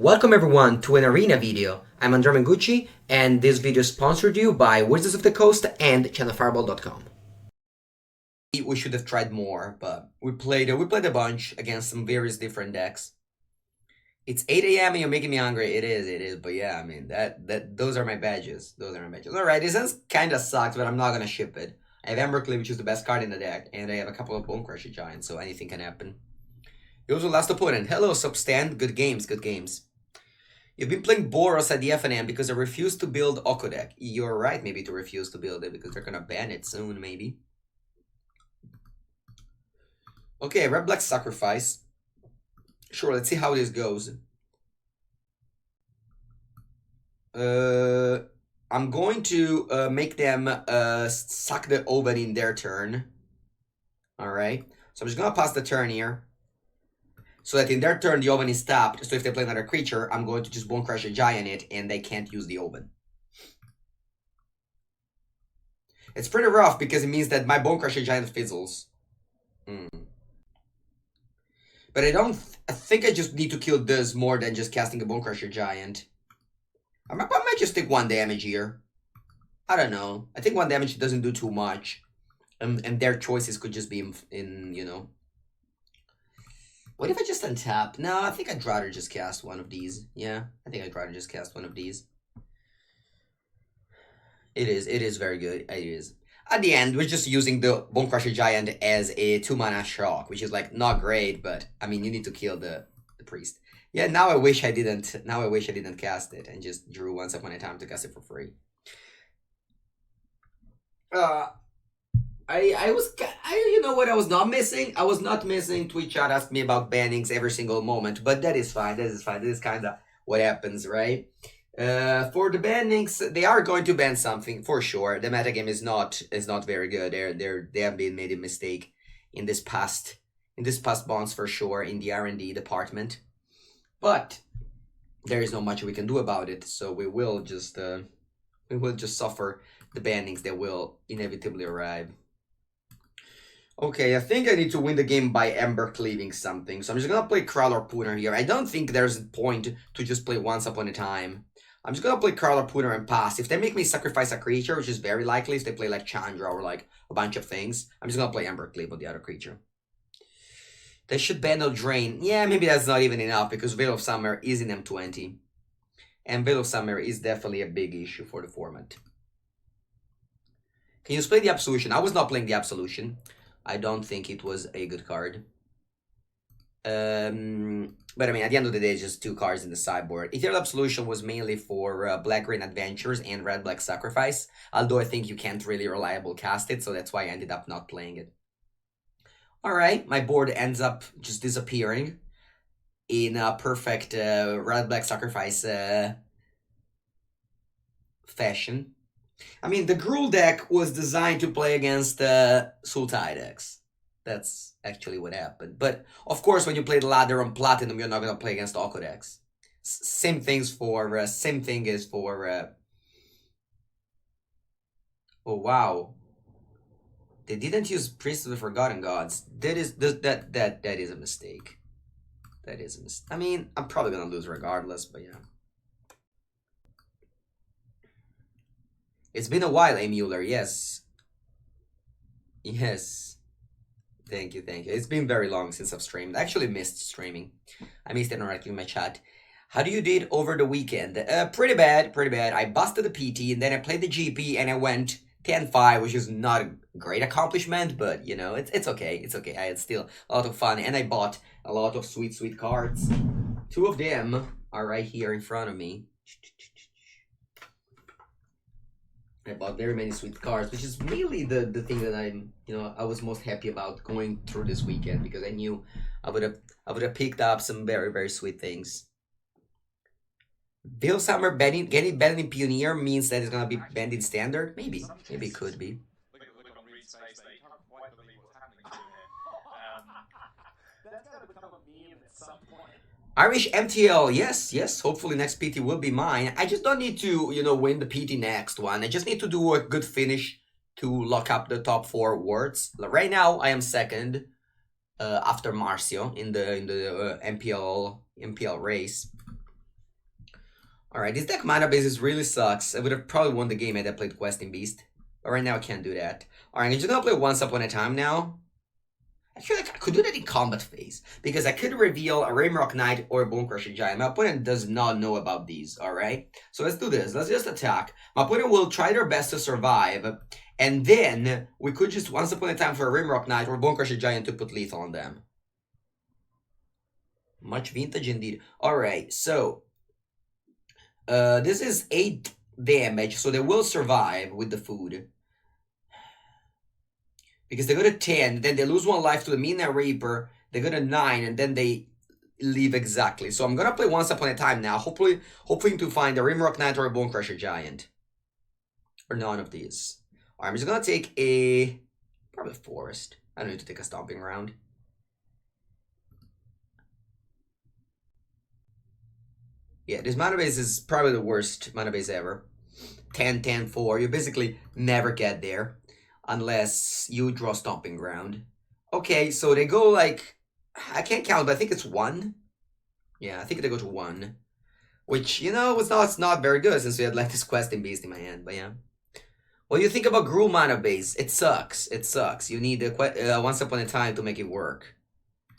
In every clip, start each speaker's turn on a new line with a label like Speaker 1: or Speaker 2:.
Speaker 1: Welcome everyone to an arena video. I'm Andrea Mengucci, and this video is sponsored you by Wizards of the Coast and channelfireball.com. We should have tried more, but we played a bunch against some various different decks. It's 8 AM and you're making me hungry. It is, but yeah, I mean those are my badges. Alright, this kinda sucks, but I'm not gonna ship it. I have Embercleave, which is the best card in the deck, and I have a couple of Bonecrusher Giants, so anything can happen. Here's the last opponent. Hello, Substand. Good games. You've been playing Boros at the FNM because I refused to build Oko deck. You're right, maybe, to refuse to build it because they're gonna ban it soon, maybe. Okay, Red Black Sacrifice. Sure, let's see how this goes. I'm going to make them suck the oven in their turn. Alright, so I'm just gonna pass the turn here. So that in their turn, the oven is tapped. So if they play another creature, I'm going to just Bonecrusher Giant it, and they can't use the oven. It's pretty rough, because it means that my Bonecrusher Giant fizzles. But I think I just need to kill this more than just casting a Bonecrusher Giant. I might just take 1 damage here. I don't know. I think 1 damage doesn't do too much. And their choices could just be in you know... What if I just untap? No, I think I'd rather just cast one of these. Yeah, I think I'd rather just cast one of these. It is very good. It is. At the end, we're just using the Bonecrusher Giant as a 2-mana shock, which is like not great, but I mean you need to kill the priest. Yeah, now I wish I didn't cast it and just drew once upon a time to cast it for free. You know what I was not missing? I was not missing Twitch chat asked me about bannings every single moment, but that is fine. This is kind of what happens, right? For the bannings, they are going to ban something for sure. The metagame is not very good. They have been made a mistake in this past bonds for sure in the R&D department, but there is not much we can do about it. So we will just suffer the bannings that will inevitably arrive. Okay, I think I need to win the game by Embercleaving something, so I'm just gonna play Kraul Harpooner here. I don't think there's a point to just play once upon a time. I'm just gonna play Kraul Harpooner and pass. If they make me sacrifice a creature, which is very likely if they play like Chandra or like a bunch of things, I'm just gonna play Embercleave with the other creature. They should ban no drain. Yeah, maybe that's not even enough because Veil of Summer is in M20. And Veil of Summer is definitely a big issue for the format. Can you play the Absolution? I was not playing the Absolution. I don't think it was a good card. But I mean, at the end of the day, it's just 2 cards in the sideboard. Ethereal Absolution was mainly for Black-Green Adventures and Red-Black Sacrifice. Although I think you can't really reliable cast it, so that's why I ended up not playing it. Alright, my board ends up just disappearing in a perfect Red-Black Sacrifice fashion. I mean, the Gruul deck was designed to play against Sultai decks. That's actually what happened. But, of course, when you play the ladder on Platinum, you're not going to play against Oko decks. Same thing is for... Oh, wow. They didn't use Priest of the Forgotten Gods. That is a mistake. That is a mistake. I mean, I'm probably going to lose regardless, but yeah. It's been a while, A. Mueller. Yes. Yes. Thank you. It's been very long since I've streamed. I actually missed streaming. I missed interacting with my chat. How do you did over the weekend? Pretty bad. I busted the PT, and then I played the GP, and I went 10-5, which is not a great accomplishment, but, you know, it's okay. I had still a lot of fun, and I bought a lot of sweet cards. 2 of them are right here in front of me. I bought very many sweet cards, which is really the thing that I was most happy about going through this weekend, because I knew I would have picked up some very, very sweet things. Veil Summer getting banned in Pioneer means that it's gonna be banned in Standard? Maybe it could be. Irish MTL, yes, hopefully next PT will be mine. I just don't need to, win the PT next one. I just need to do a good finish to lock up the top 4 words. Right now, I am second. after Marcio in the MPL race. Alright, this deck mana basis really sucks. I would have probably won the game had I played Questing Beast. But right now I can't do that. Alright, I'm just gonna play Once Upon a Time now. I feel like I could do that in combat phase. Because I could reveal a Rimrock Knight or a Bonecrusher Giant. My opponent does not know about these, alright? So let's do this. Let's just attack. My opponent will try their best to survive. And then we could just Once Upon a Time for a Rimrock Knight or Bonecrusher Giant to put lethal on them. Much vintage indeed. Alright, so this is 8 damage, so they will survive with the food. Because they go to 10, then they lose 1 life to the Mina Reaper, they go to 9, and then they leave exactly. So I'm gonna play Once Upon a Time now, hopefully to find a Rimrock Knight or a Bonecrusher Giant. Or none of these. Alright, I'm just gonna take a... probably Forest. I don't need to take a Stomping Ground. Yeah, this mana base is probably the worst mana base ever. 10, 10, 4. You basically never get there. Unless you draw Stomping Ground. Okay, so they go like... I can't count, but I think it's 1. Yeah, I think they go to 1. Which, you know, it's not very good since we had like this Questing Beast in my hand, but yeah. What do you think about Gruul mana base? It sucks. It sucks. You need Once Upon a Time to make it work.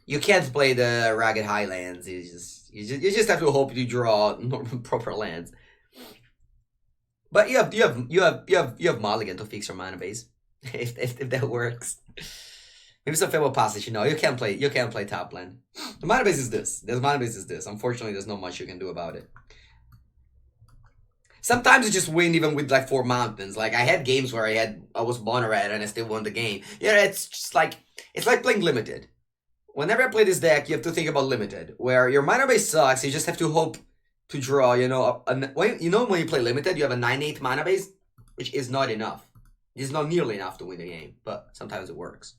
Speaker 1: You can't play the Ragged Highlands. You just have to hope you draw proper lands. But you have Mulligan to fix your mana base. if that works. Maybe some Fable Passage. No, you can't play top land. The mana base is this. The mana base is this. Unfortunately, there's not much you can do about it. Sometimes you just win even with like 4 mountains. Like I had games where I was Bonnerad and I still won the game. Yeah, it's just like playing limited. Whenever I play this deck, you have to think about limited, where your mana base sucks. You just have to hope to draw. You know, when you play limited, you have a 9/8 mana base, which is not enough. It's not nearly enough to win the game, but sometimes it works.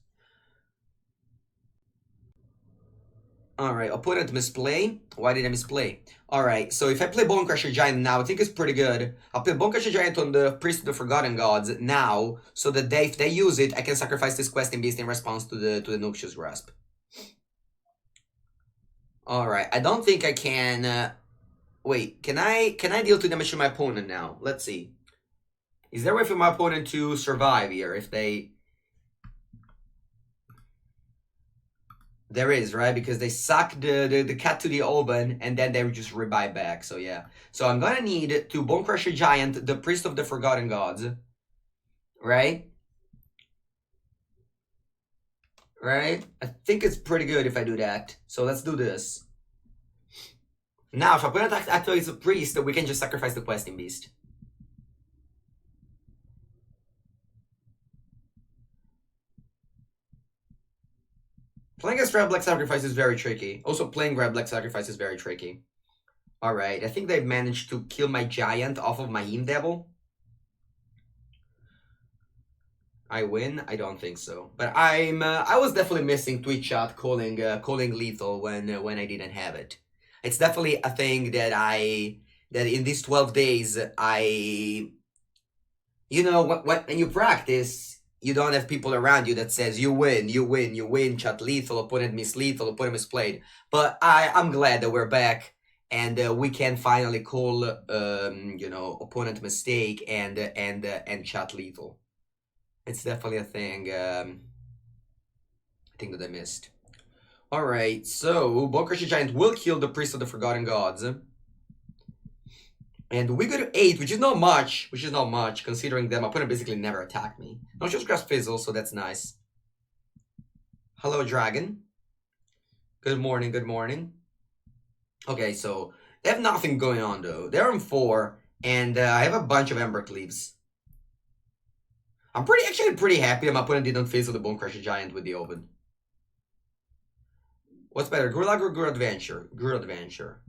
Speaker 1: Alright, opponent misplay. Why did I misplay? Alright, so if I play Bonecrusher Giant now, I think it's pretty good. I'll play Bonecrusher Giant on the Priest of the Forgotten Gods now, so that if they use it, I can sacrifice this Questing Beast in response to the Noxious Grasp. Alright, I don't think I can... wait, can I deal 2 damage to my opponent now? Let's see. Is there a way for my opponent to survive here if they... There is, right? Because they suck the cat to the oven and then they just revive back. So yeah. So I'm gonna need to Bonecrusher Giant, the Priest of the Forgotten Gods. Right? Right? I think it's pretty good if I do that. So let's do this. Now, if opponent activates a Priest, we can just sacrifice the Questing Beast. Playing against Red Black Sacrifice is very tricky. Also, playing Red Black Sacrifice is very tricky. Alright, I think they managed to kill my Giant off of my Heme Devil. I win? I don't think so. But I was definitely missing Twitch Shot calling lethal when I didn't have it. It's definitely a thing that that in these 12 days you know, when you practice, you don't have people around you that says you win, chat lethal, opponent miss lethal, opponent misplayed. But I'm glad that we're back and we can finally call you know, opponent mistake and chat lethal. It's definitely a thing I think that I missed. Alright, so Bonecrusher Giant will kill the Priest of the Forgotten Gods. And we go to 8, which is not much, considering that my opponent basically never attacked me. Noxious Grasp Fizzle, so that's nice. Hello, Dragon. Good morning, good morning. Okay, so they have nothing going on, though. They're on 4, and I have a bunch of Embercleaves. I'm actually pretty happy that my opponent didn't fizzle the Bonecrusher Giant with the open. What's better, Gurlag or Gruul Adventure? Gruul Adventure.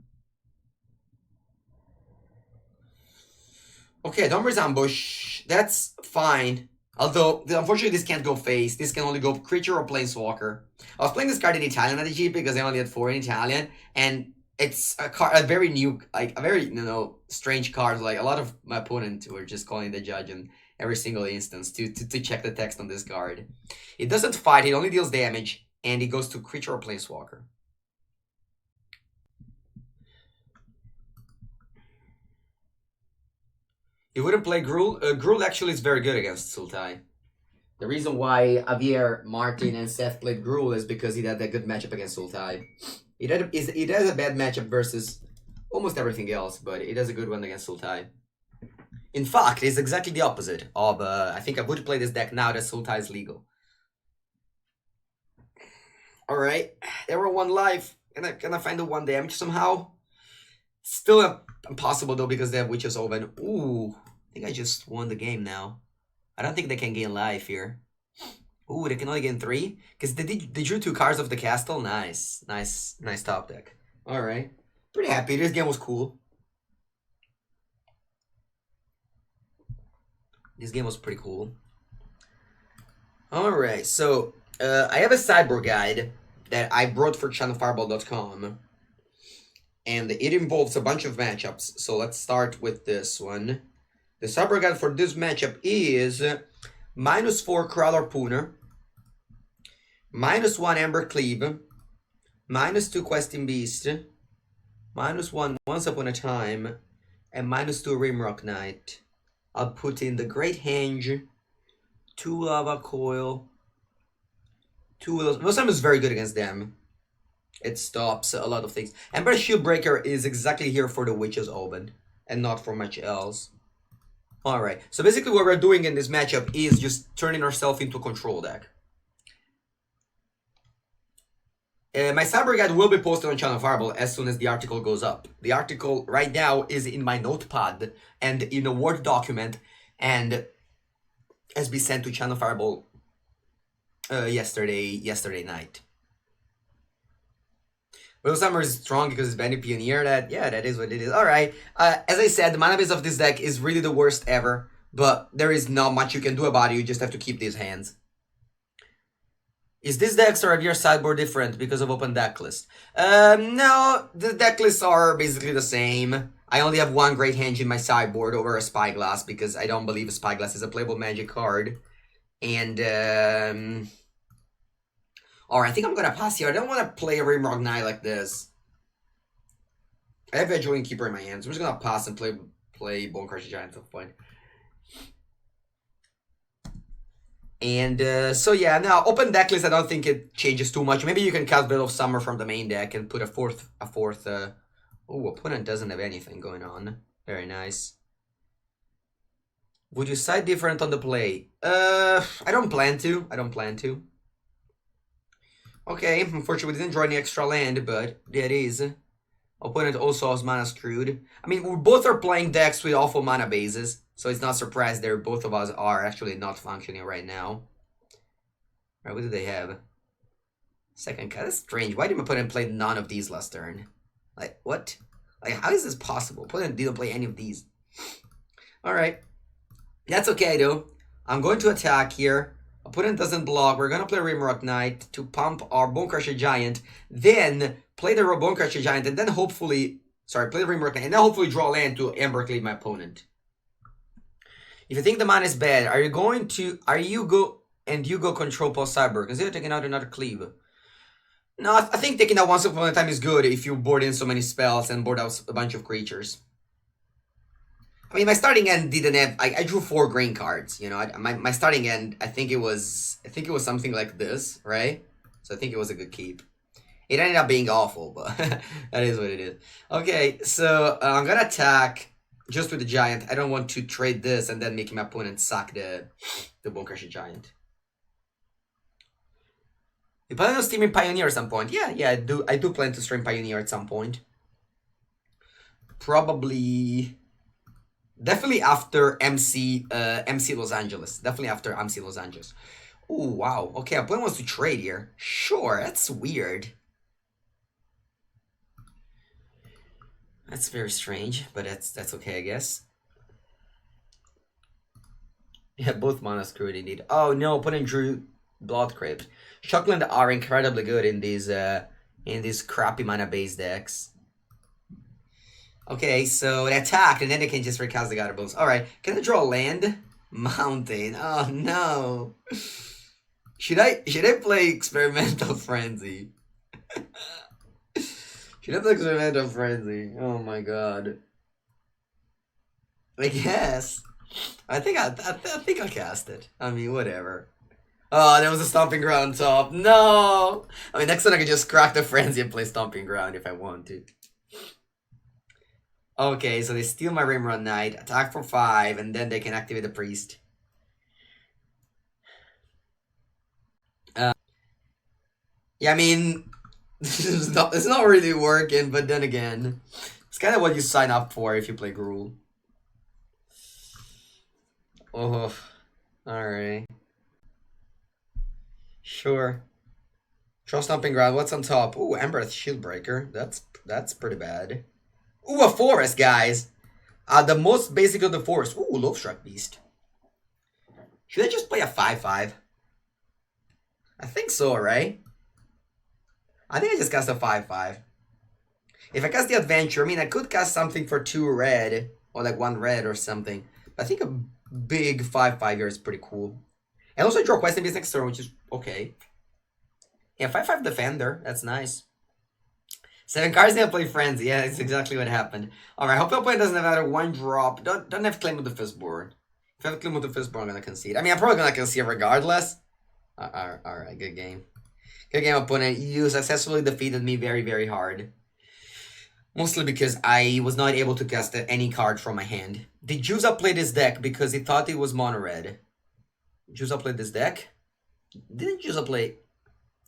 Speaker 1: Okay, Domri's Ambush. That's fine. Although, unfortunately, this can't go face. This can only go creature or planeswalker. I was playing this card in Italian at the GP because I only had 4 in Italian. And it's a very new, like, a very, you know, strange card. Like, a lot of my opponents were just calling the judge in every single instance to check the text on this card. It doesn't fight, it only deals damage. And it goes to creature or planeswalker. He wouldn't play Gruul. Gruul actually is very good against Sultai. The reason why Javier, Martin, and Seth played Gruul is because he had a good matchup against Sultai. It has a bad matchup versus almost everything else, but it has a good one against Sultai. In fact, it's exactly the opposite of, I think I would play this deck now that Sultai is legal. Alright, there were 1 life. Can I find the 1 damage somehow? Still impossible though because they have Witch's Oven. Ooh, I think I just won the game now. I don't think they can gain life here. Ooh, they can only gain 3? Because they drew 2 cards of the castle. Nice. Nice top deck. Alright. Pretty happy. This game was cool. This game was pretty cool. Alright, so I have a sideboard guide that I brought for channelfireball.com. And it involves a bunch of matchups. So let's start with this one. The sideboard guide for this matchup is -4 Kraul Harpooner, -1 Embercleave, -2 Questing Beast, -1 Once Upon a Time, and -2 Rimrock Knight. I'll put in the Great Henge, 2 Lava Coil, 2 of those. Most time is very good against them. It stops a lot of things. Embereth Shieldbreaker is exactly here for the Witch's Oven and not for much else. Alright, so basically what we're doing in this matchup is just turning ourselves into a control deck. My sideboard guide will be posted on Channel Fireball as soon as the article goes up. The article right now is in my notepad and in a Word document and has been sent to Channel Fireball yesterday night. Will Summer is strong because it's Benny Pioneer. That is what it is. Alright. As I said, the mana base of this deck is really the worst ever. But there is not much you can do about it. You just have to keep these hands. Is this deck's or your sideboard different because of open decklist? No, the decklists are basically the same. I only have 1 Great Henge in my sideboard over a Spyglass because I don't believe a Spyglass is a playable Magic card. And Alright, I think I'm gonna pass here. I don't want to play a Rimrock Knight like this. I have Edgewall Innkeeper in my hands. I'm just gonna pass and play Bonecrusher Giant at some point. And so yeah, now open decklist. I don't think it changes too much. Maybe you can cast Veil of Summer from the main deck and put a fourth. Oh, opponent doesn't have anything going on. Very nice. Would you side different on the play? I don't plan to. Okay, unfortunately we didn't draw any extra land, but there is. Opponent also has mana screwed. I mean, we both are playing decks with awful mana bases, so it's not surprised there both of us are actually not functioning right now. Alright, what do they have? Second card. That's strange. Why did my opponent play none of these last turn? Like, what? Like, how is this possible? Opponent didn't play any of these. Alright. That's okay, though. I'm going to attack here. Opponent doesn't block. We're gonna play Rimrock Knight to pump our Bonecrusher Giant. Then play the Bonecrusher Giant and then hopefully... Sorry, play the Rimrock Knight and then hopefully draw land to Embercleave my opponent. If you think the mana is bad, are you go control post Cyber? Consider taking out another cleave. No, I think taking out Once Upon a Time is good if you board in so many spells and board out a bunch of creatures. I mean, my starting end didn't have... I drew 4 green cards, you know. My starting end, I think it was something like this, right? So I think it was a good keep. It ended up being awful, but that is what it is. Okay, so I'm gonna attack just with the Giant. I don't want to trade this and then make my opponent suck the Bonecrusher Giant. You plan on streaming Pioneer at some point? Yeah, I do plan to stream Pioneer at some point. Probably... Definitely after MC Los Angeles. Definitely after MC Los Angeles. Oh, wow. Okay, a opponent wants to trade here. Sure, that's weird. That's very strange, but that's okay, I guess. Yeah, both mana screwed indeed. Oh no, opponent drew Blood Crypt. Shockland are incredibly good in these crappy mana base decks. Okay, so they attack, and then they can just recast the Gutter Bones. Alright, can I draw land? Mountain. Oh no. Should I play Experimental Frenzy? Should I play Experimental Frenzy? Oh my god. I guess. I think I'll cast it. I mean, whatever. Oh, there was a Stomping Ground top. No! I mean, next time I can just crack the Frenzy and play Stomping Ground if I want to. Okay, so they steal my Rimrock Knight, attack for 5, and then they can activate the Priest. Yeah, I mean, it's not really working, but then again, it's kind of what you sign up for if you play Gruul. Oh, alright. Sure. Draw Stomping Ground, what's on top? Ooh, Embereth Shieldbreaker. That's pretty bad. Ooh, a forest, guys! The most basic of the forest. Ooh, Lovestruck Beast. Should I just play a 5/5? I think so, right? I think I just cast a 5/5. If I cast the Adventure, I mean, I could cast something for 2 red, or like 1 red or something. But I think a big 5/5 here is pretty cool. And also I draw Quest and Beast next turn, which is okay. Yeah, 5/5 Defender, that's nice. 7 cards didn't play Frenzy, yeah, that's exactly what happened. Alright, hope the opponent doesn't have either 1 drop. Don't have Claim with the Fistboard. If I have Claim with the Fistboard, I'm gonna concede. I mean, I'm probably gonna concede regardless. Alright, good game. Good game, opponent. You successfully defeated me very, very hard. Mostly because I was not able to cast any card from my hand. Did Juza play this deck because he thought it was mono red? Juza played this deck? Didn't Juza play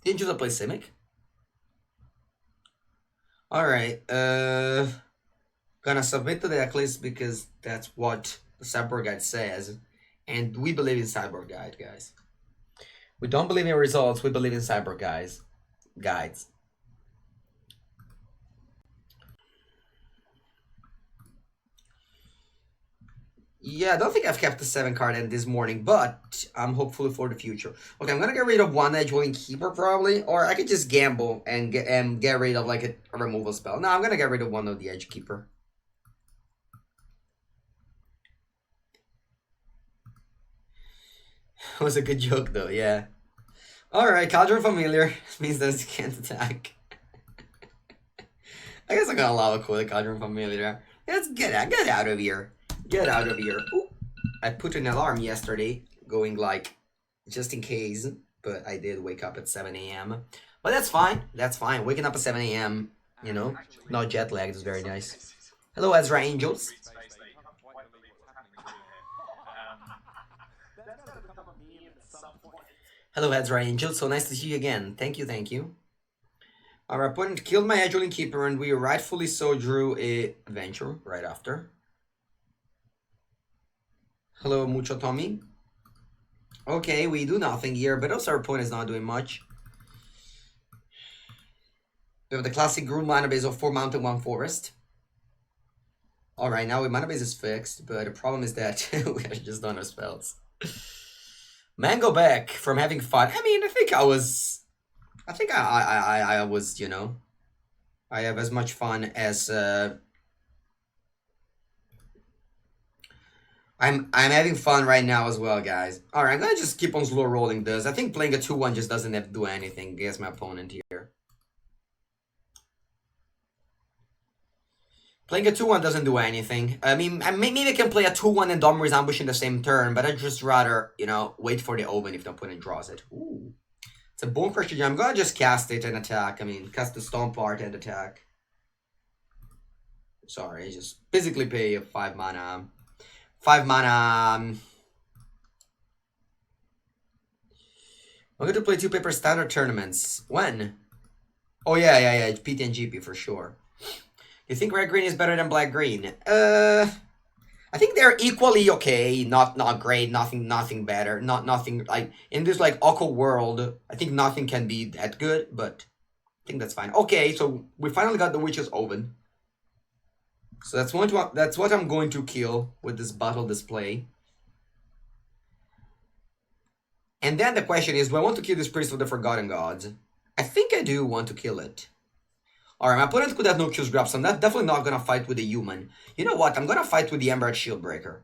Speaker 1: Simic? Alright, gonna submit to the decklist because that's what the Sideboard Guide says. And we believe in Sideboard Guide, guys. We don't believe in results, we believe in Sideboard Guides. Yeah, I don't think I've kept the 7 card end this morning, but I'm hopeful for the future. Okay, I'm gonna get rid of 1 Edgewall Innkeeper probably, or I could just gamble and get rid of like a removal spell. No, I'm gonna get rid of 1 of the Edgekeeper. It was a good joke though, yeah. Alright, Cauldron Familiar means that it can't attack. I guess I'm gonna Lava Coil the Cauldron Familiar. Let's get out of here. Get out of here. Ooh, I put an alarm yesterday, going like, just in case, but I did wake up at 7 a.m. But that's fine, that's fine. Waking up at 7 a.m., you know, not jet lagged is very nice. Hello, Ezra Angels. Hello, Ezra Angels, so nice to see you again. Thank you, thank you. Our opponent killed my Edgewall Innkeeper, and we rightfully so drew a adventure right after. Hello, Mucho Tommy. Okay, we do nothing here, but also our opponent is not doing much. We have the classic Gruul mana base of 4 mountain, 1 forest. Alright, now the mana base is fixed, but the problem is that we just don't have spells. Mango back from having fun. I mean, I think I was, you know, I have as much fun as, I'm having fun right now as well, guys. Alright, I'm gonna just keep on slow rolling this. I think playing a 2-1 just doesn't have to do anything against my opponent here. Playing a 2-1 doesn't do anything. I mean, maybe I can play a 2-1 and Domri's ambush in the same turn, but I'd just rather, you know, wait for the open if the opponent draws it. Ooh. It's a Bonecrusher Giant. I'm gonna just cast it and attack. I mean, cast the Stomp Art and attack. Sorry, just physically pay a 5 mana. 5 mana. I'm going to play 2 paper standard tournaments. When? Oh, yeah. PT and GP for sure. You think red green is better than black green? I think they're equally okay. Not great. Nothing better. Nothing like in this like awkward world. I think nothing can be that good, but I think that's fine. Okay, so we finally got the Witch's Oven. So that's what I'm going to kill with this battle display. And then the question is, do I want to kill this Priest of the Forgotten Gods? I think I do want to kill it. Alright, my opponent could have no Q's grab, so I'm definitely not gonna fight with the human. You know what? I'm gonna fight with the Embereth Shieldbreaker.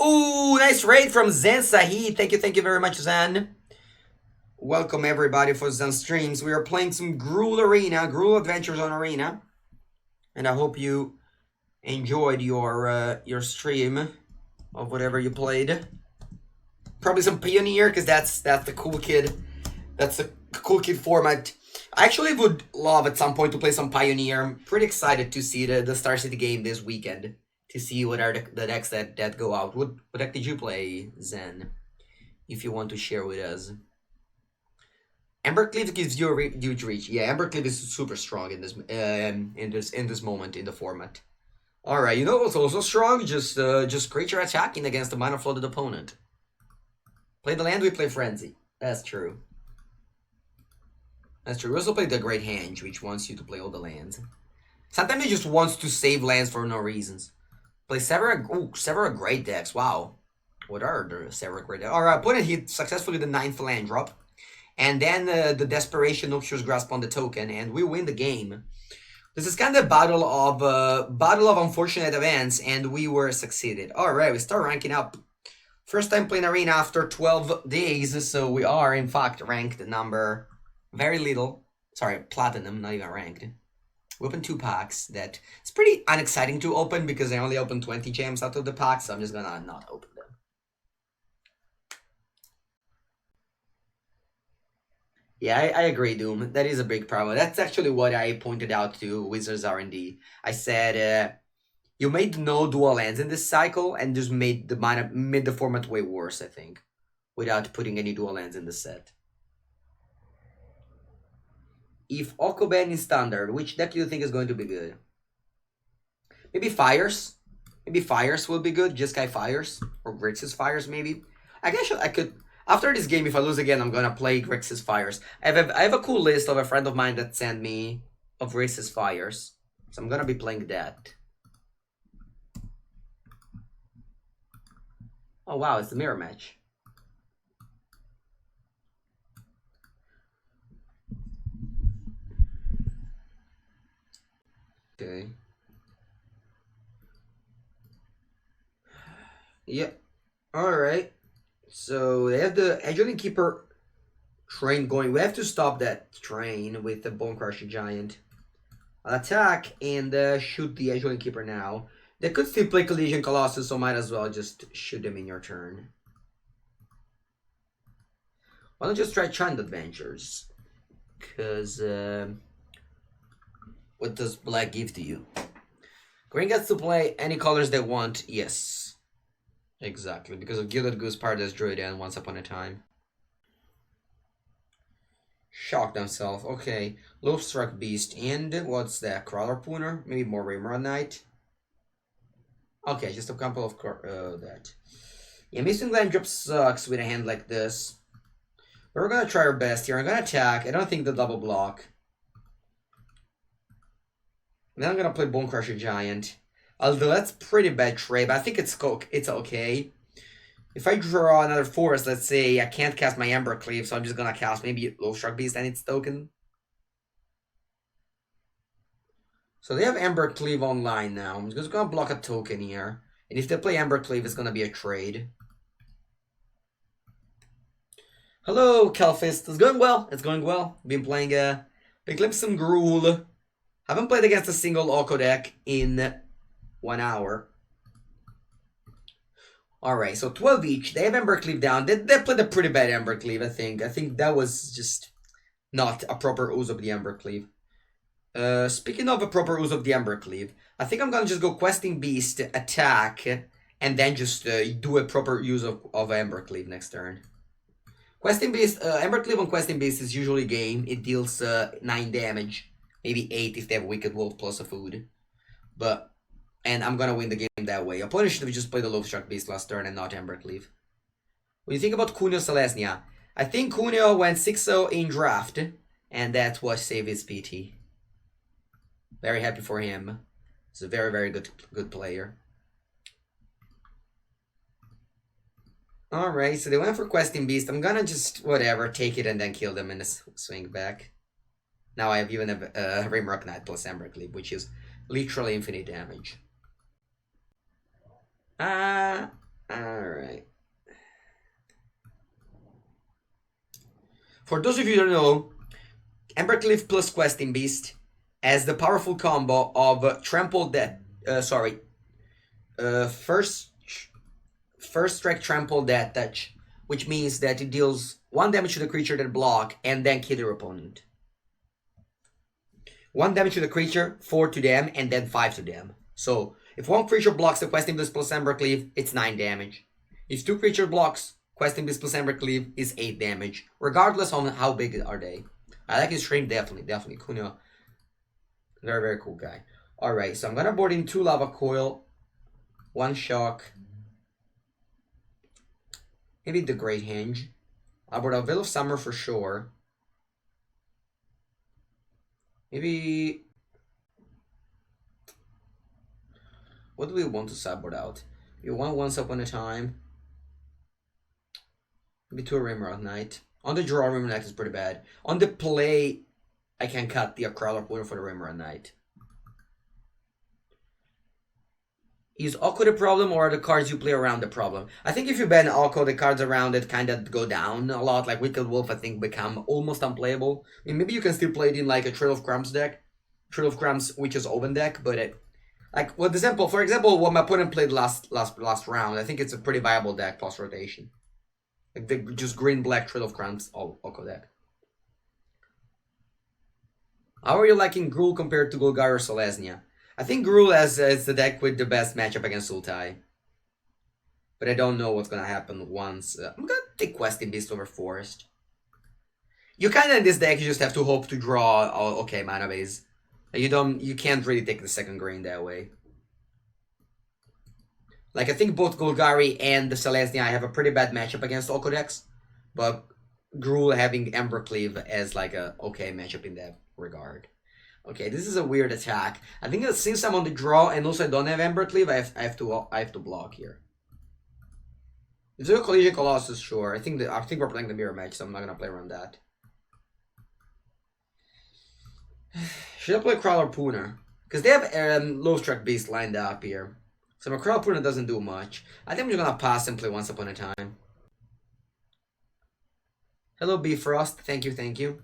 Speaker 1: Ooh, nice raid from Zen Sahi. Thank you very much, Zen. Welcome everybody for Zen Streams. We are playing some Gruul Adventures on Arena. And I hope you enjoyed your stream of whatever you played. Probably some Pioneer, because that's the cool kid. That's the cool kid format. I actually would love at some point to play some Pioneer. I'm pretty excited to see the Star City game this weekend. To see what are the decks that go out. What deck did you play, Zen? If you want to share with us. Embercleave gives you a huge reach. Yeah, Embercleave is super strong in this moment in the format. All right, you know what's also strong? Just creature attacking against a minor flooded opponent. Play the land, we play Frenzy. That's true. That's true. We also play the Great Henge, which wants you to play all the lands. Sometimes it just wants to save lands for no reasons. Play several great decks. Wow. What are the several great decks? Alright, opponent hit successfully the 9th land drop. And then the Desperation Noxious Grasp on the token, and we win the game. This is kind of a battle of unfortunate events, and we were succeeded. Alright, we start ranking up. First time playing Arena after 12 days, so we are in fact ranked number very little. Sorry, Platinum, not even ranked. We opened 2 packs that it's pretty unexciting to open because I only opened 20 gems out of the pack, so I'm just gonna not open them. Yeah, I agree, Doom. That is a big problem. That's actually what I pointed out to Wizards R&D. I said, you made no dual lands in this cycle and just made the format way worse, I think, without putting any dual lands in the set. If Okoben is standard, which deck do you think is going to be good? Maybe Fires. Maybe Fires will be good. Jeskai Fires. Or Grixis Fires, maybe. I guess I could... After this game, if I lose again, I'm gonna play Grixis Fires. I have a cool list of a friend of mine that sent me of Grixis Fires. So I'm gonna be playing that. Oh wow, it's the mirror match. Okay. Yep. Alright. So they have the Edgewall Innkeeper train going. We have to stop that train with the Bonecrusher Giant. I'll attack and shoot the Edgewall Innkeeper now. They could still play Collision Colossus, so might as well just shoot them in your turn. Why don't you just try Chant Adventures? Because, what does black give to you? Green gets to play any colors they want, yes. Exactly, because of Gilded Goose, Paradise Druid, and Once Upon a Time. Shock themselves, okay. Lovestruck Beast, and what's that? Kraul Harpooner? Maybe more Rimrock Knight? Okay, just a couple of that. Yeah, Missing Land Drop sucks with a hand like this. But we're gonna try our best here. I'm gonna attack. I don't think the double block. Then I'm gonna play Bonecrusher Giant. Although that's pretty bad trade, but I think it's okay. If I draw another forest, let's say I can't cast my Embercleave, so I'm just gonna cast maybe Lovestruck Beast and its token. So they have Embercleave online now. I'm just gonna block a token here. And if they play Embercleave, it's gonna be a trade. Hello, Kelfist. It's going well. It's going well. Been playing Big Glimpse some Gruul. Haven't played against a single Oko deck in 1 hour. Alright, so 12 each. They have Embercleave down. They played a pretty bad Embercleave, I think. I think that was just not a proper use of the Embercleave. Speaking of a proper use of the Embercleave, I think I'm gonna just go Questing Beast, attack, and then just do a proper use of Embercleave next turn. Questing Beast, Embercleave on Questing Beast is usually game. It deals 9 damage. Maybe 8 if they have Wicked Wolf plus a food. And I'm gonna win the game that way. Opponent should have just played the Lovestruck Beast last turn and not Embercleave. What do you think about Cuneo Selesnya? I think Cuneo went 6-0 in draft, and that's what saved his PT. Very happy for him. He's a very, very good player. Alright, so they went for Questing Beast. I'm gonna just, whatever, take it and then kill them in a swing back. Now I have even a Rimrock Knight plus Embercleave, which is literally infinite damage. Alright. For those of you who don't know, Embercleave plus Questing Beast has the powerful combo of Trample Death, sorry. First strike trample that touch, which means that it deals 1 damage to the creature that block and then kill your opponent. 1 damage to the creature, 4 to them, and then 5 to them. So, if one creature blocks the Questing Beast plus Embercleave, it's 9 damage. If 2 creature blocks Questing Beast plus Embercleave, is 8 damage. Regardless on how big are they. I like his stream, definitely. Kuno. Very, very cool guy. Alright, so I'm gonna board in 2 Lava Coil. 1 Shock. Maybe the Great Henge. I'll board a Veil of Summer for sure. Maybe... What do we want to sideboard out? We want Once Upon a Time. Maybe 2 Rimrock Knight. On the draw, Rimrock Knight is pretty bad. On the play, I can cut the Kraul Harpooner for the Rimrock Knight. Is Oko the problem or are the cards you play around the problem? I think if you ban Oko, the cards around it kind of go down a lot. Like Wicked Wolf, I think, become almost unplayable. I mean, maybe you can still play it in like a Trail of Crumbs deck. Trail of Crumbs, which is open deck, but it... Like, for example, what my opponent played last round, I think it's a pretty viable deck plus rotation. Like, the just green-black Trail of Crumbs Oko deck. How are you liking Gruul compared to Golgari or Selesnya? I think Gruul is the deck with the best matchup against Sultai. But I don't know what's gonna happen once. I'm gonna take Questing Beast over Forest. You kinda in this deck, you just have to hope to draw okay mana base. You can't really take the second green that way. Like, I think both Golgari and the Selesnya have a pretty bad matchup against Oko decks. But Gruul having Embercleave as like a okay matchup in that regard. Okay, this is a weird attack. I think that since I'm on the draw and also I don't have Embercleave, I have to block here. If there's a Collision Colossus, sure. I think we're playing the mirror match, so I'm not gonna play around that. Should I play Kraul Harpooner? Because they have Lovestruck Beast lined up here. So my Kraul Harpooner doesn't do much. I think I'm just gonna pass and play Once Upon a Time. Hello Bifrost, thank you.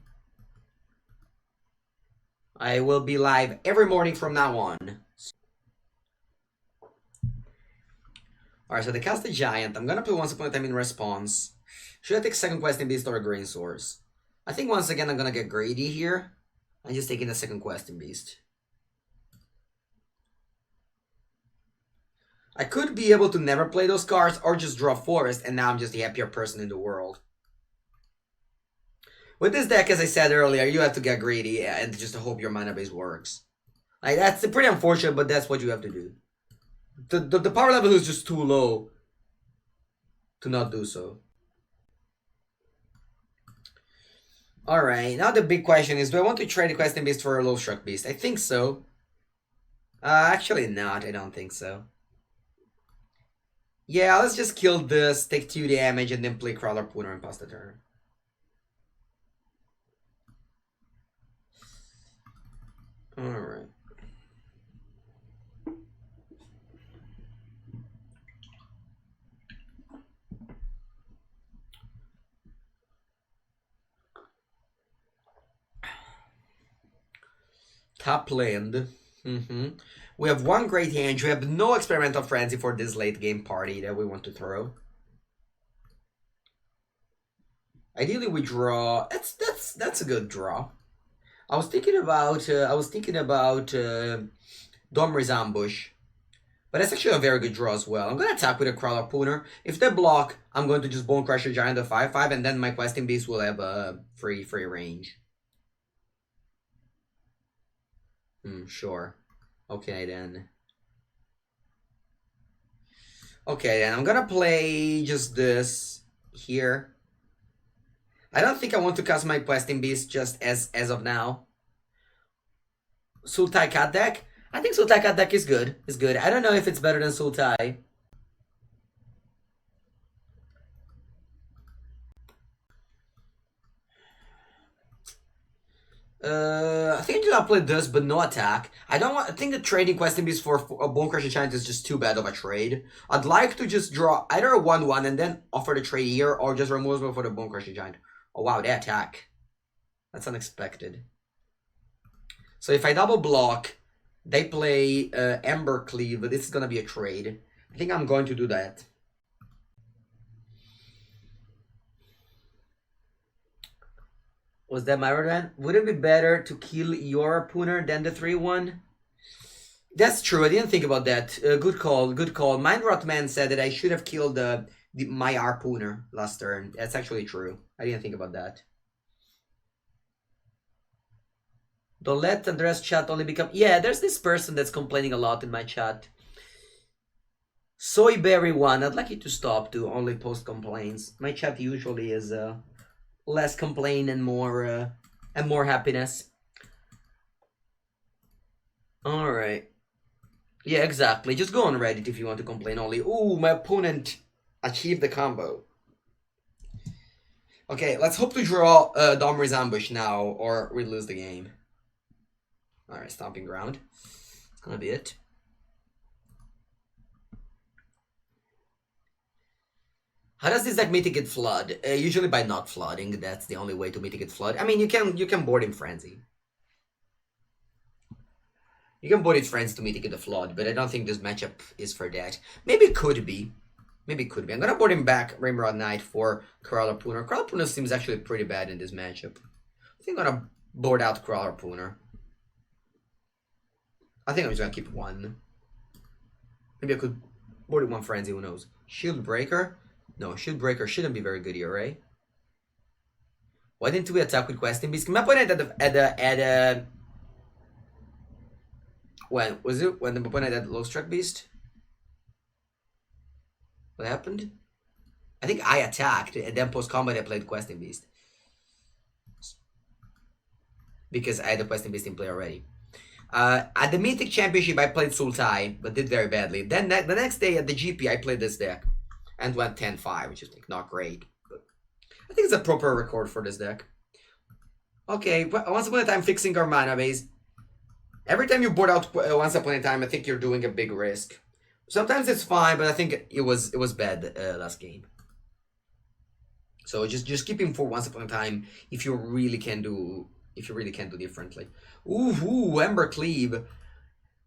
Speaker 1: I will be live every morning from now on. Alright, so they cast the Giant. I'm gonna play Once Upon a Time in response. Should I take second Questing Beast or a Green Source? I think once again I'm gonna get greedy here. I'm just taking the second Questing Beast. I could be able to never play those cards or just draw Forest, and now I'm just the happier person in the world. With this deck, as I said earlier, you have to get greedy and just hope your mana base works. Like, that's pretty unfortunate, but that's what you have to do. The power level is just too low to not do so. Alright, now the big question is, do I want to trade the Questing Beast for a Lovestruck Beast? I think so. Actually not, I don't think so. Yeah, let's just kill this, take 2 damage, and then play Kraul Harpooner and pass the turn. Alright. Top land. We have 1 Great Henge. We have no Experimental Frenzy for this late game party that we want to throw. Ideally, we draw. That's a good draw. I was thinking about Domri's Ambush, but that's actually a very good draw as well. I'm gonna attack with a Kraul Harpooner. If they block, I'm going to just Bonecrusher Giant the 5/5, and then my Questing Beast will have a free range. Sure. Okay then. I'm gonna play just this here. I don't think I want to cast my Questing Beast just as of now. Sultai Cat deck? I think Sultai Cat deck is good. I don't know if it's better than Sultai. I think I'm gonna play this, but no attack. I think the trading Questing Beast for a Bonecrusher Giant is just too bad of a trade. I'd like to just draw either a 1/1 and then offer the trade here, or just remove it for the Bonecrusher Giant. Oh wow, they attack. That's unexpected. So if I double block, They play Embercleave, but this is gonna be a trade. I think I'm going to do that. Was that my red? Would it be better to kill your Harpooner than the 3-1? That's true. I didn't think about that. Good call. Good call. Mindrotman said that I should have killed my Harpooner last turn. That's actually true. I didn't think about that. Don't let Andrea's chat only become... Yeah, there's this person that's complaining a lot in my chat. Soyberry1, I'd like you to stop to only post complaints. My chat usually is less complain and more happiness. Alright. Yeah, exactly. Just go on Reddit if you want to complain only. Ooh, my opponent achieved the combo. Okay, let's hope to draw Domri's Ambush now, or we lose the game. Alright, Stomping Ground. It's gonna be it. How does this deck mitigate flood? Usually by not flooding. That's the only way to mitigate flood. I mean, you can board in Frenzy. You can board in Frenzy to mitigate the flood, but I don't think this matchup is for that. Maybe it could be. Maybe it could be. I'm gonna board him back Rimrock Knight for Kraul Harpooner. Kraul Harpooner seems actually pretty bad in this matchup. I think I'm gonna board out Kraul Harpooner. I think I'm just gonna keep one. Maybe I could board in one Frenzy, who knows. Shieldbreaker? No, Shieldbreaker shouldn't be very good here, right? Why didn't we attack with Questing Beast? My opponent when was it? When the opponent had Lovestruck Beast? What happened? I think I attacked, and then post-combat I played Questing Beast. Because I had the Questing Beast in play already. At the Mythic Championship, I played Sultai, but did very badly. Then the next day at the GP, I played this deck. And went 10-5, which is like not great. But I think it's a proper record for this deck. Okay, once upon a time fixing our mana base. Every time you board out once upon a time, I think you're doing a big risk. Sometimes it's fine, but I think it was bad last game. So just keep him for once upon a time if you really can do differently. Ooh, Embercleave.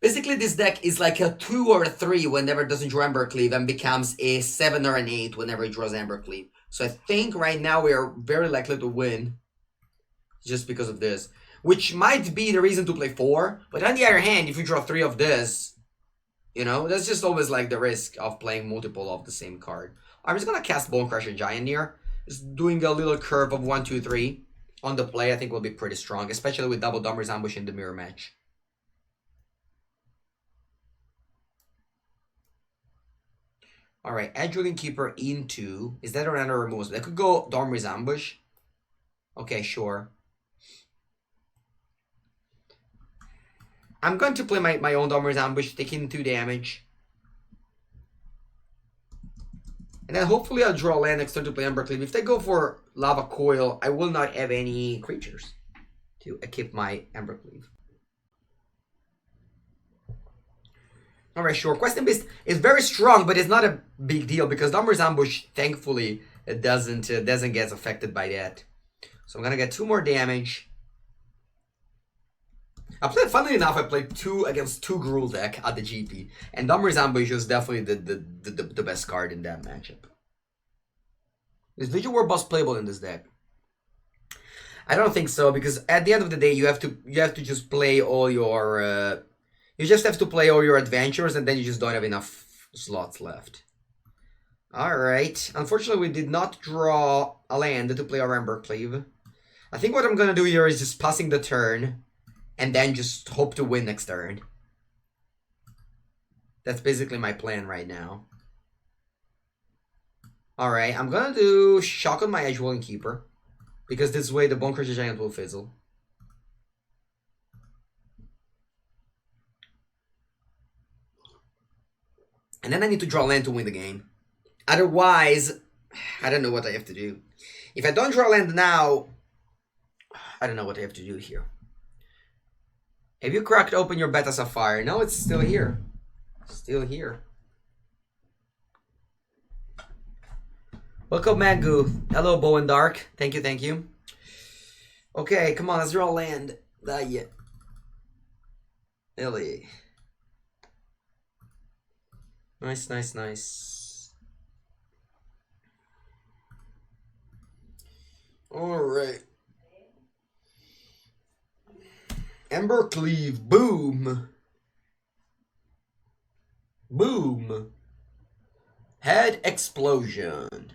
Speaker 1: Basically, this deck is like a 2 or a 3 whenever it doesn't draw Embercleave and becomes a 7 or an 8 whenever it draws Embercleave. So I think right now we are very likely to win just because of this. Which might be the reason to play 4. But on the other hand, if you draw 3 of this, you know, that's just always like the risk of playing multiple of the same card. I'm just going to cast Bonecrusher Giant here. Just doing a little curve of 1, 2, 3 on the play I think will be pretty strong. Especially with double Domri's Ambush in the mirror match. Alright, Edgewall Innkeeper into... Is that another removal? I could go Domri's Ambush. Okay, sure. I'm going to play my own Domri's Ambush, taking 2 damage. And then hopefully I'll draw land next turn to play Embercleave. If they go for Lava Coil, I will not have any creatures to equip my Embercleave. Alright, sure. Questing Beast is very strong, but it's not a big deal because Domri's Ambush, thankfully, it doesn't get affected by that. So I'm gonna get 2 more damage. Funnily enough, I played 2 against 2 Gruul deck at the GP, and Domri's Ambush was definitely the best card in that matchup. Is Vision War Boss playable in this deck? I don't think so, because at the end of the day, you have to just play all your. You just have to play all your adventures, and then you just don't have enough slots left. Alright. Unfortunately, we did not draw a land to play our Embercleave. I think what I'm going to do here is just passing the turn, and then just hope to win next turn. That's basically my plan right now. Alright, I'm going to do Shock on my Edgewall Innkeeper, because this way the Bonecrusher Giant will fizzle. And then I need to draw land to win the game. Otherwise, I don't know what I have to do. If I don't draw land now, I don't know what I have to do here. Have you cracked open your Beta Sapphire? No, it's still here. Still here. Welcome, Mangu. Hello, Bow and Dark. Thank you, thank you. Okay, come on, let's draw land. Yeah. Illy. Nice, nice, nice. Alright. Embercleave, boom. Boom. Head explosion.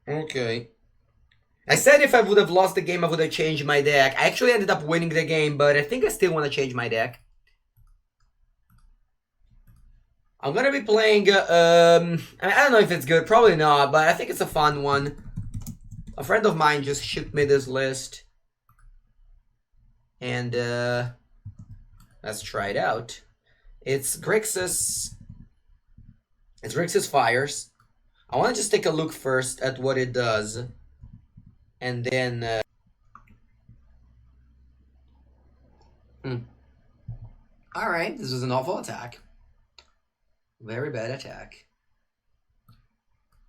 Speaker 1: Okay. I said if I would have lost the game, I would have changed my deck. I actually ended up winning the game, but I think I still want to change my deck. I'm gonna be playing, I don't know if it's good, probably not, but I think it's a fun one. A friend of mine just shipped me this list. And, let's try it out. It's Grixis Fires. I want to just take a look first at what it does. And then, Alright, this was an awful attack. Very bad attack.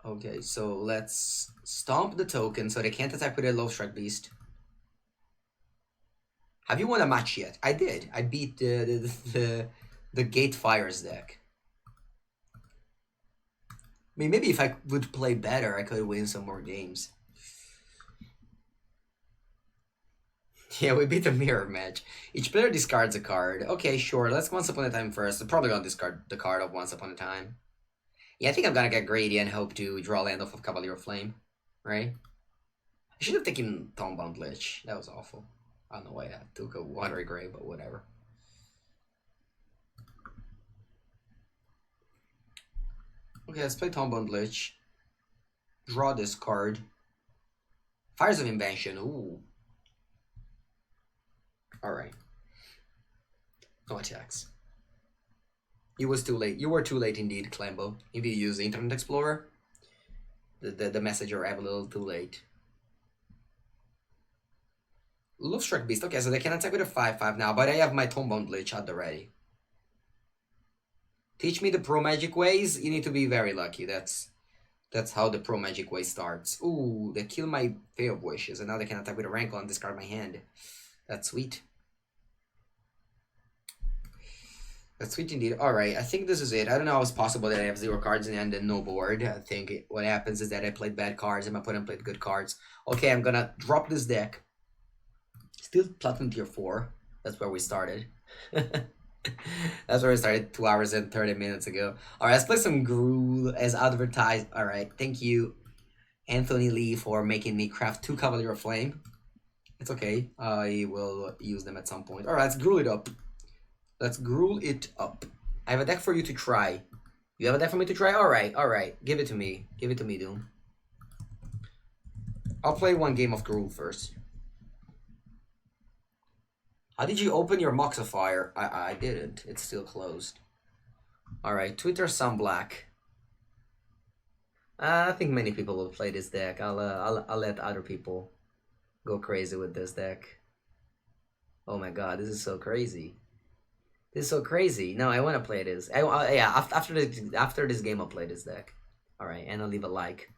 Speaker 1: Okay, so let's stomp the token so they can't attack with a Lovestruck Beast. Have you won a match yet? I did. I beat the Gate Fires deck. I mean, maybe if I would play better, I could win some more games. Yeah, we beat the mirror match. Each player discards a card. Okay, sure. Let's Once Upon a Time first. I'm probably gonna discard the card of Once Upon a Time. Yeah, I think I'm gonna get greedy and hope to draw land off of Cavalier of Flame. Right? I should have taken Tombound Lich. That was awful. I don't know why I took a Watery Grave, but whatever. Okay, let's play Tombound Lich. Draw this card. Fires of Invention. Ooh. Alright. No attacks. You was too late. You were too late indeed, Clambo. If you use the Internet Explorer, the message arrived a little too late. Lovestruck Beast. Okay, so they can attack with a 5/5 now, but I have my Tombound Lich at the ready. Teach me the pro magic ways. You need to be very lucky. That's how the pro magic way starts. Ooh, they kill my Veil of Wishes, and now they can attack with a Rankle and discard my hand. That's sweet. That's sweet indeed. Alright, I think this is it. I don't know how it's possible that I have 0 cards in the end and no board. I think what happens is that I played bad cards and my opponent played good cards. Okay, I'm gonna drop this deck. Still Platinum Tier 4. That's where we started. That's where we started 2 hours and 30 minutes ago. Alright, let's play some Gruul as advertised. Alright, thank you, Anthony Lee, for making me craft 2 Cavalier of Flame. It's okay. I will use them at some point. Alright, let's Gruul it up. Let's Gruul it up. I have a deck for you to try. You have a deck for me to try? Alright, alright. Give it to me. Give it to me, Doom. I'll play 1 game of Gruul first. How did you open your Moxifier? I didn't. It's still closed. Alright, Twitter Sunblack. I think many people will play this deck. I'll let other people go crazy with this deck. Oh my god, this is so crazy. This is so crazy. No, I want to play this. Yeah, after this game, I'll play this deck. Alright, and I'll leave a like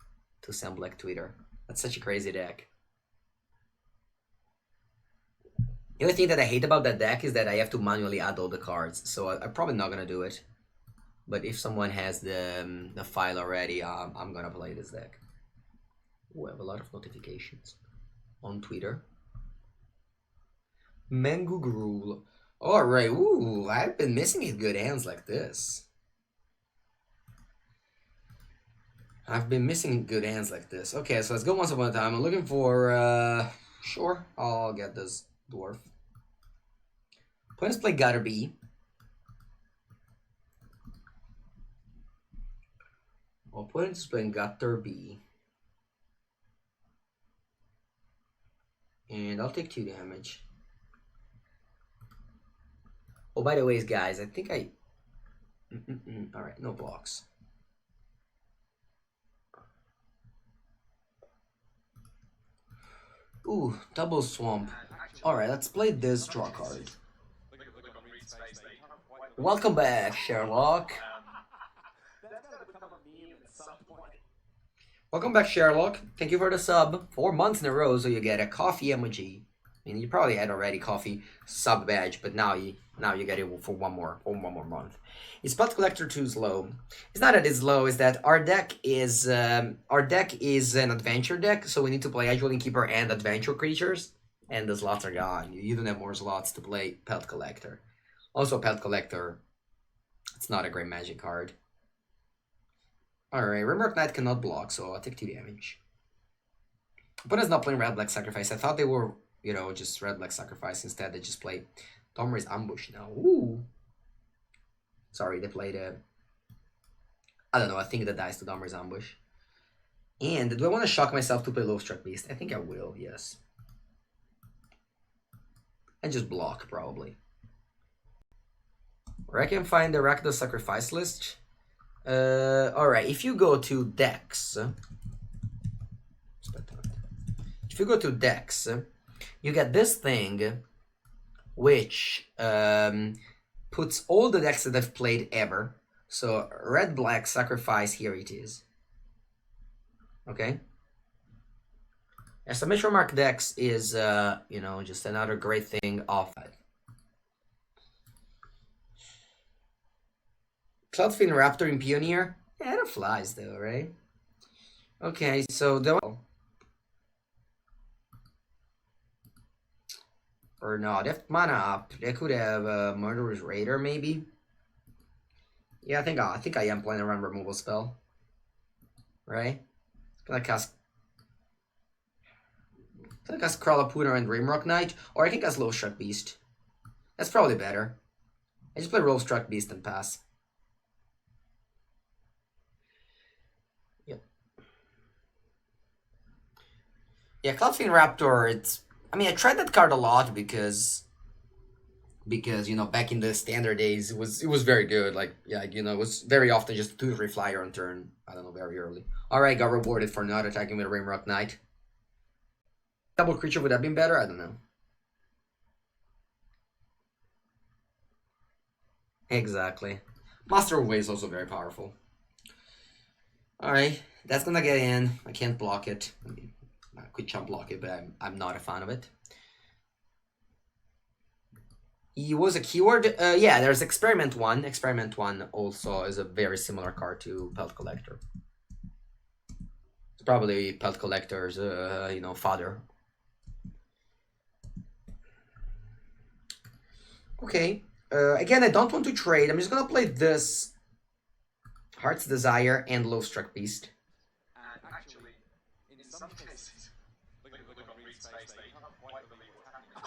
Speaker 1: to Sunblack Twitter. That's such a crazy deck. The only thing that I hate about that deck is that I have to manually add all the cards, so I'm probably not gonna do it. But if someone has the file already, I'm gonna play this deck. Ooh, I have a lot of notifications on Twitter. Mengu Gruul. Alright, ooh, I've been missing it good hands like this. I've been missing good hands like this. Okay, so let's go Once Upon a Time. I'm looking for, sure, I'll get this dwarf. Let's play Gotta Be. Opponent's playing Gotta Be. And I'll take 2 damage. Oh, by the way, guys, I think I... Alright, no blocks. Ooh, double swamp. Alright, let's play this draw card. Welcome back, Sherlock. Welcome back, Sherlock. Thank you for the sub. 4 months in a row, so you get a coffee emoji. I mean, you probably had already coffee sub badge, but now you get it for one more month. Is Pelt Collector too slow? It's not that it's slow. It's that our deck is an adventure deck, so we need to play Edgewall Innkeeper and adventure creatures, and the slots are gone. You don't have more slots to play Pelt Collector. Also, Pelt Collector, it's not a great magic card. All right, Rimrock Knight cannot block, so I'll take 2 damage. Opponent's not playing Red Black Sacrifice. I thought they were, you know, just Red Black Sacrifice. Instead, they just play Domri's Ambush now. Ooh. Sorry, they played I don't know, I think that dies to Domri's Ambush. And do I want to shock myself to play Lovestruck Beast? I think I will, yes. And just block, probably. Or I can find the Rakdos Sacrifice list. Alright, if you go to Decks... If you go to Decks, you get this thing, which puts all the decks that I've played ever. So Red Black Sacrifice, here it is. Okay. Exclamation mark Decks is you know, just another great thing of that. Cloudfin Raptor in Pioneer? Yeah, that flies though, right? Okay, so the or no, they have mana up. They could have Murderous Raider, maybe. Yeah, I think I am playing a run removal spell. Right? Can I cast Kraul Harpooner and Rimrock Knight? Or I can cast Lovestruck Beast. That's probably better. I just play Lovestruck Beast and pass. Yep. Yeah, Cloudfin Raptor, it's... I mean, I tried that card a lot because you know, back in the standard days, it was very good. Like, yeah, you know, it was very often just 2-3 flyer on turn. I don't know, very early. Alright, got rewarded for not attacking with a Rimrock Knight. Double creature, would have been better? I don't know. Exactly. Master of Way is also very powerful. Alright, that's gonna get in. I can't block it. I mean, I could chump block it, but I'm not a fan of it. He was a keyword. Yeah, there's Experiment 1. Experiment 1 also is a very similar card to Pelt Collector. It's probably Pelt Collector's, you know, father. Okay. Again, I don't want to trade. I'm just gonna play this Heart's Desire and Lovestruck Beast.
Speaker 2: Actually, in some cases, look on Reed's face, they can't quite believe what's happening.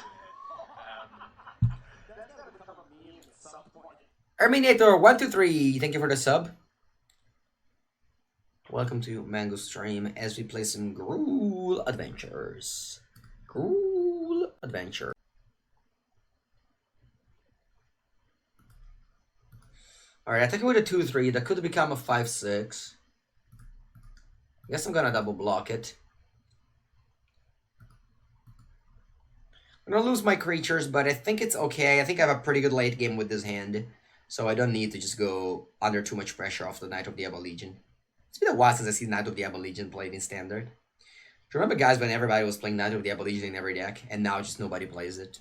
Speaker 2: That's gonna become a meme at some point.
Speaker 1: Terminator123, thank you for the sub. Welcome to Mango Stream as we play some Gruul Adventures. Gruul Adventure. Alright, attacking with a 2-3, that could become a 5-6. I guess I'm gonna double block it. I'm gonna lose my creatures, but I think it's okay. I think I have a pretty good late game with this hand. So I don't need to just go under too much pressure off the Knight of the Ebon Legion. It's been a while since I see Knight of the Ebon Legion played in Standard. Do you remember, guys, when everybody was playing Knight of the Ebon Legion in every deck, and now just nobody plays it?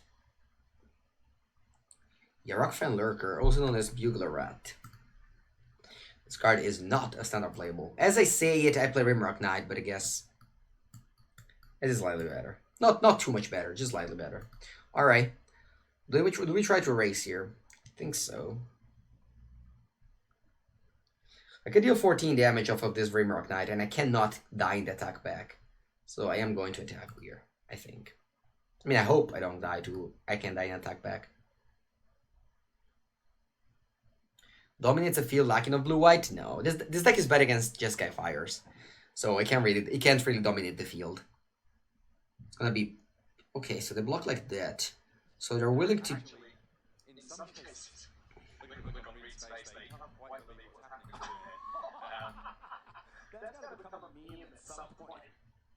Speaker 1: Yeah, Rockfan Lurker, also known as Bugler Rat. This card is not a standard playable. As I say it, I play Rimrock Knight, but I guess it is slightly better. Not too much better, just slightly better. Alright. Do we try to race here? I think so. I could deal 14 damage off of this Rimrock Knight, and I cannot die in the attack back. So I am going to attack here, I think. I mean, I hope I don't die to... I can die in attack back. Dominates a field lacking of blue-white? No. This deck is bad against Jeskai Fires. So it can't really dominate the field. It's gonna be... Okay, so they block like that. So they're willing to...
Speaker 2: Actually, in some cases, look on Reed's face, they can't quite believe what's happening. That's gonna become a meme at some point.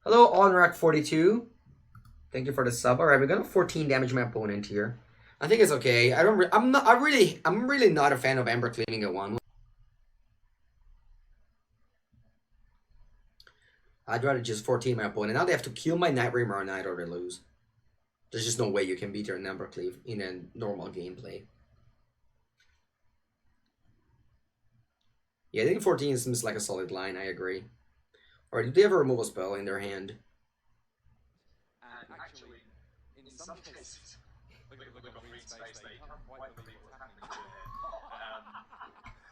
Speaker 1: Hello, Onrak42. Thank you for the sub. Alright, we're gonna 14 damage my opponent here. I think it's okay. I'm really not a fan of Embercleaving at 1. I'd rather just 14 my opponent. Now they have to kill my Rimrock Knight or they lose. There's just no way you can beat your Embercleave in a normal gameplay. Yeah, I think 14 seems like a solid line, I agree. Or do they have a removal spell in their hand?
Speaker 2: And actually, in some cases, look at the green space there, you can't quite believe what's happening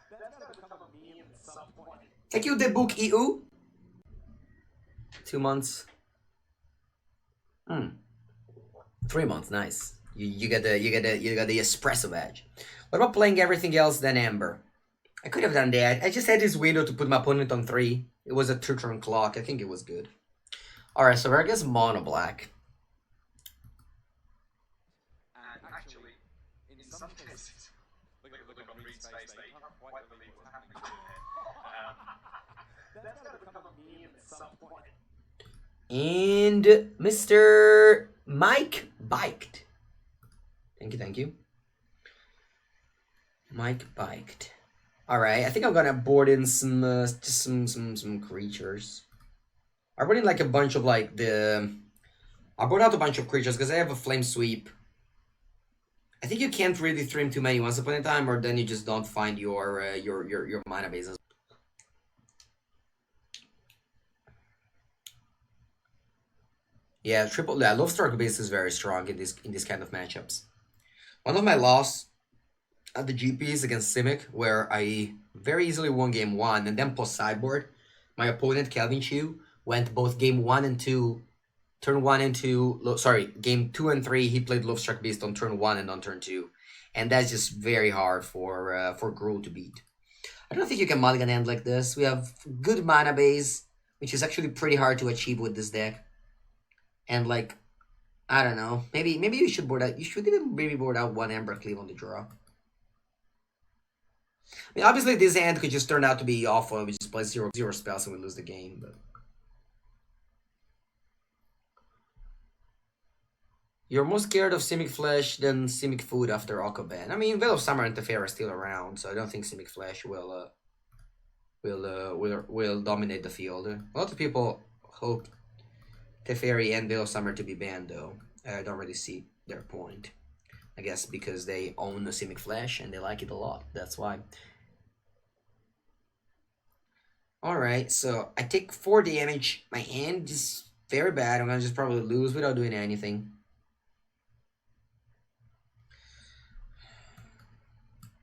Speaker 2: there. That's going to become a meme at some point.
Speaker 1: Thank you, the book EU. 2 months. 3 months, nice. You got the espresso badge. What about playing everything else than Amber? I could have done that. I just had this window to put my opponent on 3. It was a 2-turn clock. I think it was good. Alright, so I guess mono black.
Speaker 2: And actually, in some cases, look at the green space there, you can't quite believe what's happening there. That's going to become a meme at some point.
Speaker 1: And Mr. Mike Biked. Thank you. Mike Biked. Alright, I think I'm gonna board in some just some creatures. I brought in like a bunch of like I brought out a bunch of creatures because I have a flame sweep. I think you can't really stream too many once upon a time, or then you just don't find your mana bases. Yeah, Lovestruck Beast is very strong in this kind of matchups. One of my loss at the GPs against Simic, where I very easily won game 1, and then post sideboard, my opponent Calvin Chu went both game 1 and 2, turn 1 and 2, game 2 and 3, he played Lovestruck Beast on turn 1 and on turn 2. And that's just very hard for Gruul to beat. I don't think you can mulligan end like this. We have good mana base, which is actually pretty hard to achieve with this deck. And like, I don't know, maybe you should board out, you should even maybe board out one Embercleave on the draw. I mean, obviously this hand could just turn out to be awful. We just play 0/0 spells and we lose the game. But you're more scared of Simic Flesh than Simic Food after Okoban. I mean, Veil of Summer and Teferi are still around, so I don't think Simic Flesh will dominate the field. A lot of people hope Teferi and Veil of Summer to be banned, though. I don't really see their point. I guess because they own the Simic Flesh and they like it a lot. That's why. Alright, so I take 4 damage. My hand is very bad. I'm gonna just probably lose without doing anything.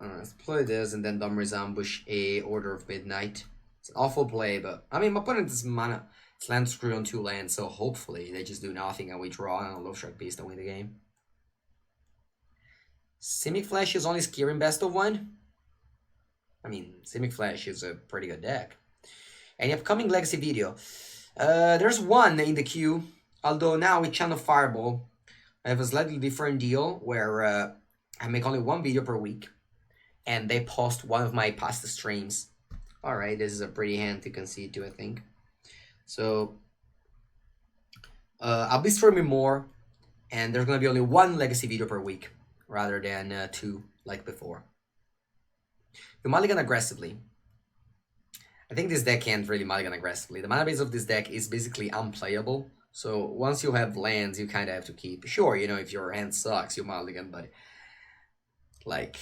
Speaker 1: Let's play this and then Domri's ambush a Order of Midnight. It's an awful play, but I mean my opponent is mana. It's land screw on 2 lands, so hopefully they just do nothing and we draw on a Lovestruck Beast and win the game. Simic Flash is only scaring best of 1. I mean, Simic Flash is a pretty good deck. And the upcoming Legacy video. There's one in the queue, although now with Channel Fireball, I have a slightly different deal where I make only 1 video per week. And they post one of my past streams. Alright, this is a pretty hand to concede to, I think. So, I'll be streaming more. And there's going to be only 1 Legacy video per week, rather than 2 like before. You mulligan aggressively. I think this deck can't really mulligan aggressively. The mana base of this deck is basically unplayable. So once you have lands, you kind of have to keep. Sure, you know, if your hand sucks, you mulligan, but like,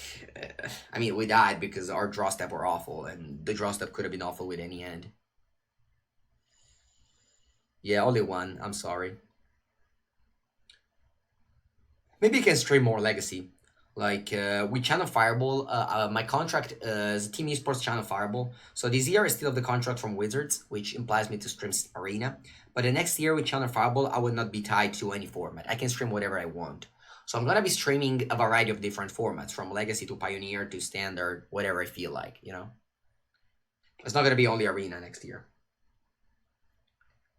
Speaker 1: I mean, we died because our draw step were awful, and the draw step could have been awful with any hand. Yeah, only 1. I'm sorry. Maybe you can stream more Legacy. Like, we Channel Fireball, my contract is Team Esports Channel Fireball. So this year I still have the contract from Wizards, which implies me to stream Arena. But the next year with Channel Fireball, I will not be tied to any format. I can stream whatever I want. So I'm going to be streaming a variety of different formats, from Legacy to Pioneer to Standard, whatever I feel like, you know. It's not going to be only Arena next year,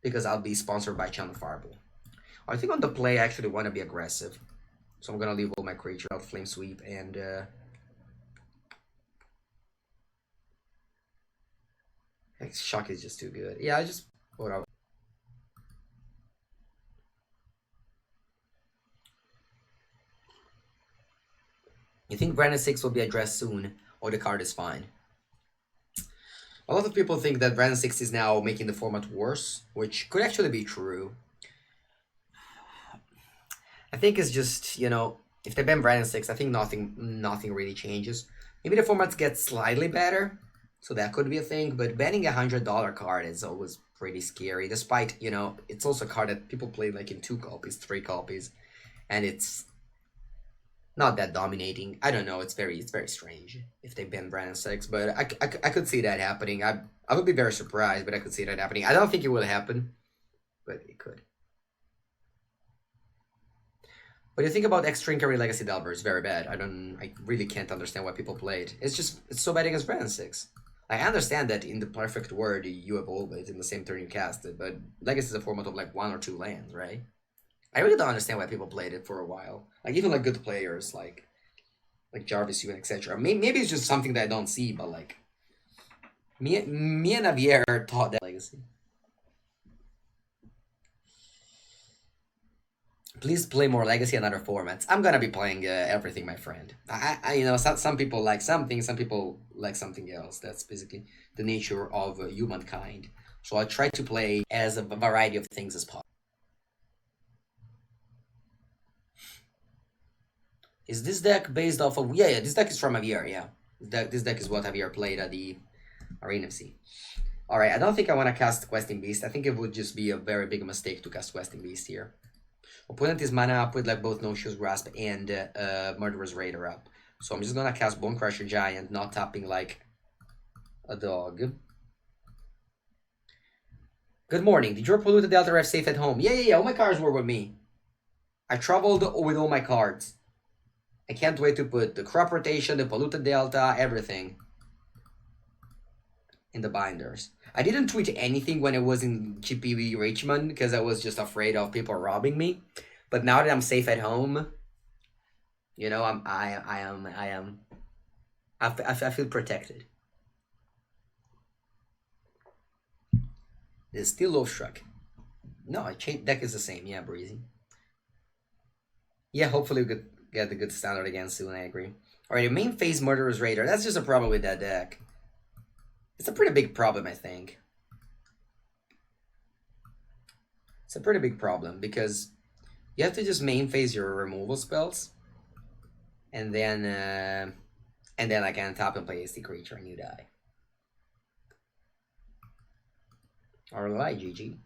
Speaker 1: because I'll be sponsored by Channel Fireball. I think on the play I actually want to be aggressive. So I'm gonna leave all my creature out, Flame Sweep, and Shock is just too good. Yeah, I just put out. You think Brandon 6 will be addressed soon, or the card is fine? A lot of people think that Brandon 6 is now making the format worse, which could actually be true. I think it's just, you know, if they ban Brandon 6, I think nothing really changes. Maybe the formats get slightly better, so that could be a thing, but banning $100 card is always pretty scary, despite, you know, it's also a card that people play like in 2 copies, 3 copies, and it's not that dominating. I don't know, it's very strange if they ban Brandon 6, but I could see that happening. I would be very surprised, but I could see that happening. I don't think it will happen, but it could. What do you think about X-Trinkery Legacy Delver? It's very bad. I really can't understand why people play it. It's so bad against Brandon 6. I understand that in the perfect world you evolve it in the same turn you cast it, but Legacy is a format of like 1 or 2 lands, right? I really don't understand why people played it for a while. Like even like good players like Jarvis, you and etc. Maybe it's just something that I don't see, but like me and Javier taught that Legacy. Please play more Legacy and other formats. I'm gonna be playing everything, my friend. I you know, some people like something, some people like something else. That's basically the nature of humankind. So I try to play as a variety of things as possible. Is this deck based off of... Yeah, this deck is from Javier, yeah. This deck is what Javier played at the Arena FC. Alright, I don't think I want to cast Questing Beast. I think it would just be a very big mistake to cast Questing Beast here. Opponent is mana up with like both No Shoes Grasp and Murderous Raider up. So I'm just gonna cast Bonecrusher Giant, not tapping like a dog. Good morning. Did your polluted Delta arrive safe at home? Yeah. All my cards were with me. I traveled with all my cards. I can't wait to put the crop rotation, the polluted Delta, everything in the binders. I didn't tweet anything when I was in GPV Richmond because I was just afraid of people robbing me. But now that I'm safe at home, you know, I feel protected. There's still Lovestruck. No, I changed. Deck is the same. Yeah, Breezy. Yeah, hopefully we could get the good standard again soon. I agree. Alright, main phase Murderous Raider. That's just a problem with that deck. It's a pretty big problem, I think. It's a pretty big problem because you have to just main phase your removal spells, and then I can tap and play a creature and you die. Alright, GG.